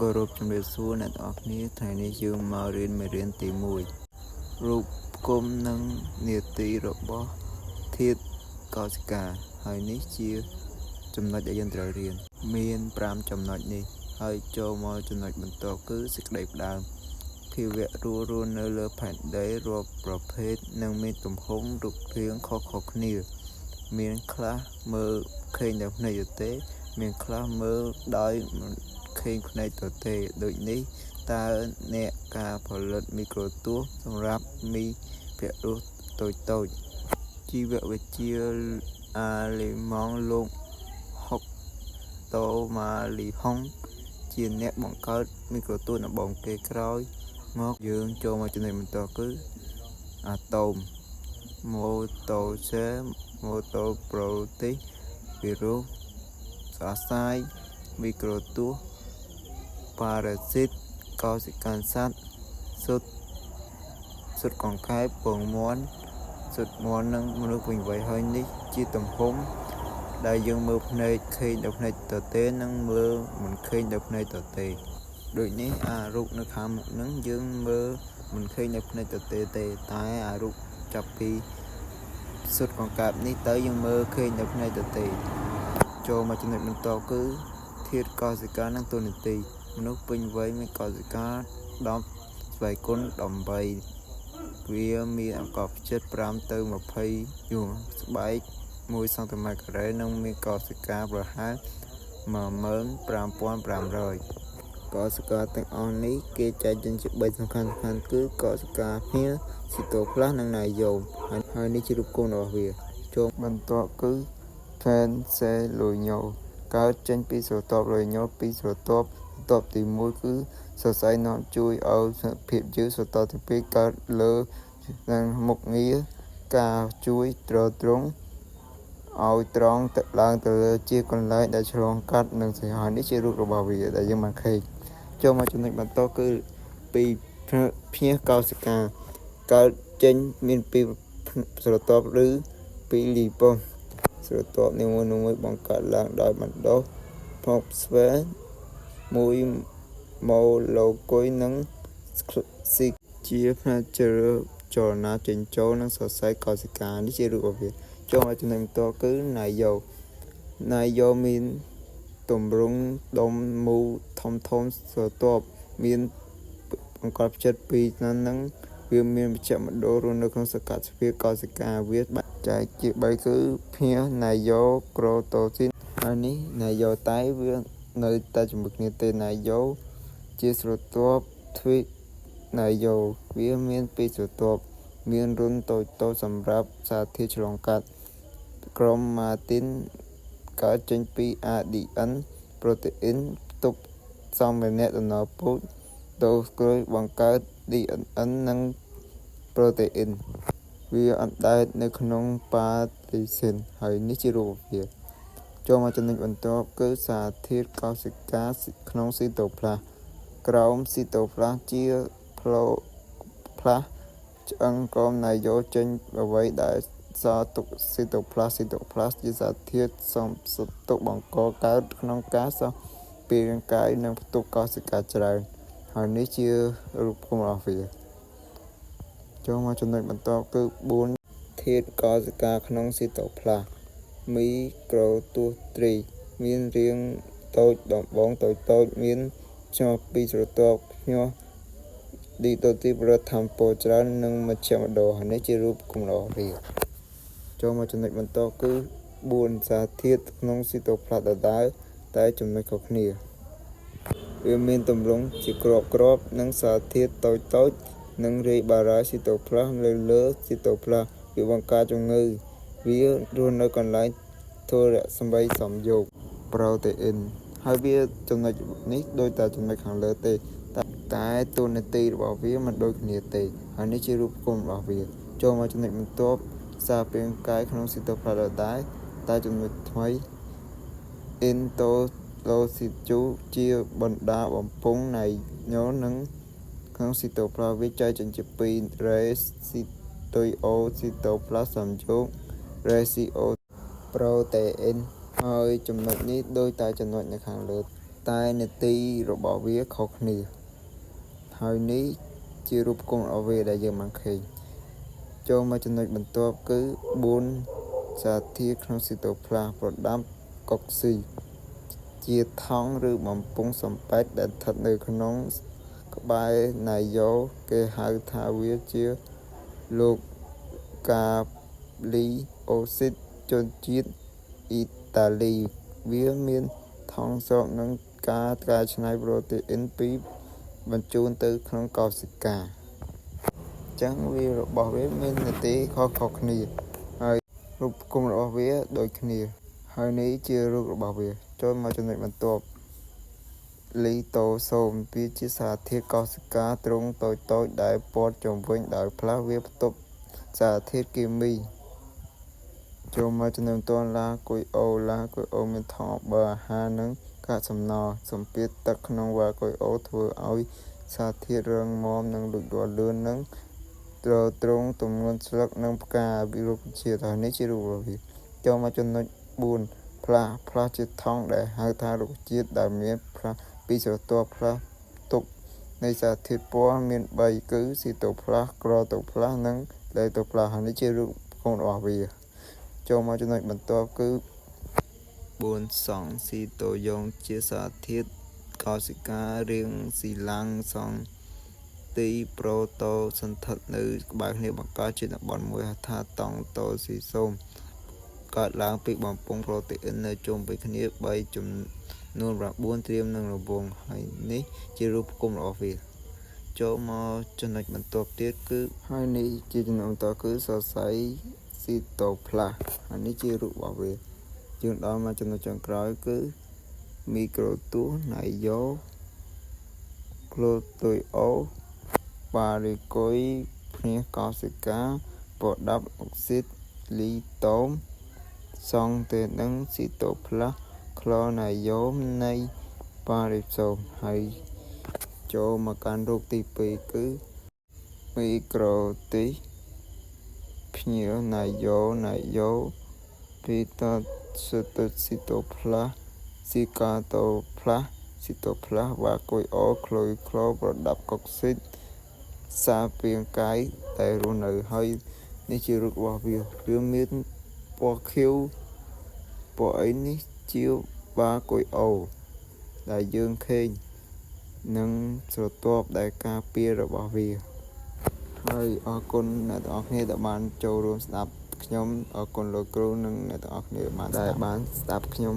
គោរពជំរាបសួរអ្នកទាំងអស់គ្នាថ្ងៃនេះយើងមករៀនមេរៀនទី1រូបគុំនិងនាទីរបស់ធាតុកោសិកាហើយនេះជាចំណុចដែលយើងត្រូវរៀនមាន5ចំណុចនេះហើយចូលមកចំណុចបន្ទាប់គឺសេចក្តីផ្ដើមភាវៈរស់នៅលើផែនដីរាប់ប្រភេទនិងមានទំហំរូបរាងខុសៗគ្នាមានខ្លះមើលឃើញដោយភ្នែកទទេមានខ្លះមើលដោយមិនឃើញភ្នែកទទេដូចនេះតើអ្នកការផលិតមីក្រូទស្សន៍សម្រាប់មីភរស់តូចជីវវិទ្យាអាឡេម៉ង់លោកហុកតូម៉ាលីហុងជាអ្នកបង្កើតមីក្រូទស្សន៍ដំបូងគេក្រោយមកយើងចូលមកចំណុចបន្តគឺអាតូមម៉ូតូសេម៉ូតូប្រូតេសវីរុសអាសាយមីក្រូទស្សន៍ប៉ារ៉ាស៊ីតកោសិកាសត្វសុទ្ធកង្កែបពងមាន់សុទ្ធមាន់និងមនុស្សវិញវ័យហើយនេះជាទំហំដែលយើងមើលភ្នែកឃើញដោយភ្នែកទទេនិងមើលមិនឃើញដោយភ្នែកទទេដូចនេះអារូបនៅខាងមុខនឹងយើងមើលមិនឃើញដោយភ្នែកទទេទេតែអារូបចាប់ពីសុទ្ធកង្កែបនេះទៅយើងមើលឃើញដោយភ្នែកទទេចូលមកចំណុចបន្តគឺធាតុកោសិកានិងតួនាទីមនុស្សពេញវ័យមានកោសិកា10ស្វ័យគុណ18វាមានអង្កត់ផ្ចិត5ទៅ20យុងស្បែក1សង់ទីម៉ែត្រការ៉េនិងមានកោសិកាប្រហែល15500កោសិកាទាំងអស់នេះគេចែកចេញជា3សំខាន់គឺកោសិកាភ្នាស៊ីតូផ្លាសនិងណាយ៉ូមហើយនេះជារូបគុំរបស់វាចូលបន្ទាប់គឺផែនសេឡូញ៉ូកើតចេញពីស្រទាប់ឡូញ៉ូពីស្រទាប់ទី1គឺសរសៃនាំជួយឲ្យភាពយឺតស្រទាប់ទី2កើតលើនិងមុខងារការជួយទ្រទ្រង់ឲ្យត្រង់ទៅឡើងទៅលើជាកន្លែងដែលឆ្លងកាត់និងសរសៃនេះជារូបរបស់វាដែលយើងបានឃើញចូលមកចំណុចបន្តគឺពីភ្នាសកោសិកាកើតចេញមានពីស្រទាប់ឬពីលីប៉ុសស្រទាប់នីមួយៗបង្កើតឡើងដោយបណ្ដុះផុកស្វែមួយម៉ូឡូគុយនិងស៊ីជាផ្នែកជ្រើចលនាចេញចូលនិងសរសៃកោសិកានេះជារូបរបស់វាចូលមកចំណុចបន្តគឺណាយ៉ូមានទម្រង់ដុំមូលធំស្រទាប់មានអង្កត់ផ្ចិត2និងវាមានមជ្ឈមណ្ឌលរស់នៅក្នុងសកលវិទ្យាកោសិកាវាបែងចែកជា3គឺភ្នាសណាយ៉ូក្រូតូស៊ីនហើយនេះណាយ៉ូតែវានៅតែជាមួយគ្នាទេណាយ៉ូជាស្រទាប់ទ្វីណាយ៉ូវាមានពីរស្រទាប់មានរុនតូចសម្រាប់សារធាតុឆ្លងកាត់ក្រុមម៉ាទីនកើតចេញពី ADN ប្រូតេអ៊ីនផ្ទុកសំបនៈដំណើរពូជដូសក្រួយបង្កើត DNA និងប្រូតេអ៊ីនវាអណ្ដែតនៅក្នុងប៉ាទីសិនហើយនេះជារូបវាចូលមកចំណុចបន្ទាប់គឺសារធាតុកោសិកាក្នុងស៊ីតូផ្លាសក្រោមស៊ីតូផ្លាសជាផ្លូផ្លាសឆ្អឹងក្រោមណាយ៉ូចេញអ្វីដែលសារទុកស៊ីតូផ្លាសជាសារធាតុសំទុកបង្កកើតក្នុងការសោះពីរាងកាយនិងផ្ទុកកោសិកាច្រើនហើយនេះជារូបគុំរបស់វាចូលមកចំណុចបន្តគឺ4ធាតុកោសិកាក្នុងស៊ីតូផ្លាសមីក្រូទស្សត្រីមានរាងតូចដំបងតូចមានឆ្នោតពីស្រទាប់ភ្នាស់ឌីតូទីប្រធម្មពលច្រើននិងមជ្ឈមណ្ឌលហើយនេះជារូបគុំរបស់វាចូលមកចំណុចបន្តគឺ4សារធាតុក្នុងស៊ីតូផ្លាសដដែលតែចំណុចខុសគ្នាវាមានទម្រង់ជាក្របនិងសារធាតុតូចនិងរាយបារ៉ាស៊ីតូផ្លាសលើស៊ីតូផ្លាសវាបង្ការជំងឺវារស់នៅកន្លែងធរៈសម្ប័យសំយោគប្រូតេអ៊ីនហើយវាចំណុចនេះដូចតែចំណុចខាងលើទេតែតួនាទីរបស់វាមិនដូចគ្នាទេហើយនេះជារូបគុំរបស់វាចូលមកចំណុចបន្ទាប់សារពាង្គកាយក្នុងស៊ីតូផ្លាសដដែលតែចំណុចថ្មីអ៊ីនតូឡូស៊ីជូជាបណ្ដាបំពង់ណាយ៉ូនិងក្នុងស៊ីតូផ្លាសវាចែកចេញជា2រ៉េស៊ីតុយអូស៊ីតូផ្លាសសំយោគរ៉េស៊ីអូប្រូតេអ៊ីនហើយចំណុចនេះដូចតែចំណុចនៅខាងលើ តែនីតិរបស់វាខុសគ្នាហើយនេះជារូបគុណរបស់វាដែលយើងបានឃើញចូលមកចំណុចបន្ទាប់គឺ4សារធាតុក្នុងស៊ីតូផ្លាសប្រដាប់កុកស៊ីជាថង់ឬបំពង់សំប៉ែតដែលស្ថិតនៅក្នុងក្បែរណាយ៉ូគេហៅថាវាជាលោកកាលីអូស៊ីតជនជាតិអ៊ីតាលីវាមានថង់ស្របនឹងការកែច្នៃប្រូតេអ៊ីនពីបញ្ជូនទៅក្នុងកោសិកាចឹងវារបស់វាមាននីតិខុសៗគ្នាហើយរូបគុំរបស់វាដូចគ្នាហើយនេះជារូបរបស់វាចូលមកចំណុចបន្ទាប់លីតូសូមវាជាសារធាតុកោសិកាទ្រង់តូចៗដែលព័ទ្ធជុំវិញដោយផ្លាស់វាផ្ទុកសារធាតុគីមីចូលមកចំណុចបន្ទាប់ឡាគុយអូមានថង់បើអាហារនិងកាកសំណល់សម្ពាធទឹកក្នុងវ៉ាគុយអូធ្វើឲ្យសារធាតុរឹងមាំនិងលូតលាស់លឿននិងទ្រង់ទម្ងន់ស្លឹកនិងផ្កាវិរុក្ខជាតិហើយនេះជារូបរបស់វាចូលមកចំណុច4ផ្លាស់ជាថង់ដែលហៅថារុក្ខជាតិដែលមានផ្លាស់ពីស្រទាប់ផ្លាស់ទុកនៃសារធាតុពណ៌មាន3គឺស៊ីតូផ្លាសក្រតូផ្លាសនិងលេតូផ្លាសហើយនេះជារូបគុណរបស់វាចូលមកចំណុចបន្ទាប់គឺ4សង់ស៊ីតូយ៉ុងជាសារធាតុកោសិការាងស៊ីឡាំងសង់ទីប្រូតូសន្ធិដ្ឋនៅក្បែរគ្នាបង្កើតជាតំបន់មួយហៅថាតង់តូស៊ីសូមកើតឡើងពីបំពង់ប្រូតេអ៊ីននៅជុំវិញគ្នា3ចំនួន9ត្រៀមនឹងរង្វង់ហើយនេះជារូបគុំរបស់វាចូលមកចំណុចបន្ទាប់ទៀតគឺហើយនេះជាចំណុចបន្តគឺសរសៃស៊ីតូផ្លាសហើយនេះជារូបរបស់វាយើងដល់មកចំណុចចុងក្រោយគឺមីក្រូទូសណៃយ៉ូក្លូទុយអូប៉ារីគុយភ្នាសកោសិកាប្រដាប់អុកស៊ីតលីតូមសង់ទេនឹងស៊ីតូផ្លាសក្លណៃយ៉ូមនៃប៉ារីសូមហើយចូលមកកាន់រូបទី2គឺមីក្រូទីសភ្នាសណៃយ៉ូពីតស៊ីតូផ្លាសស៊ីកាតូផ្លាសស៊ីតូផ្លាសវ៉ាគុយអូក្លូយក្លោប្រដាប់កុកស៊ីតសាពាងកាយតែរស់នៅហើយនេះជារូបរបស់វាមានពណ៌ខៀវពណ៌អីនេះជាវ៉ាគុយអូដែលយើងឃើញនិងស្រទាប់ដែលការពាររបស់វាហើយអរគុណអ្នកទាំងអស់គ្នាដែលបានចូលរួមស្ដាប់ខ្ញុំអរគុណលោកគ្រូនិងអ្នកទាំងអស់គ្នាដែលបានស្ដាប់ខ្ញុំ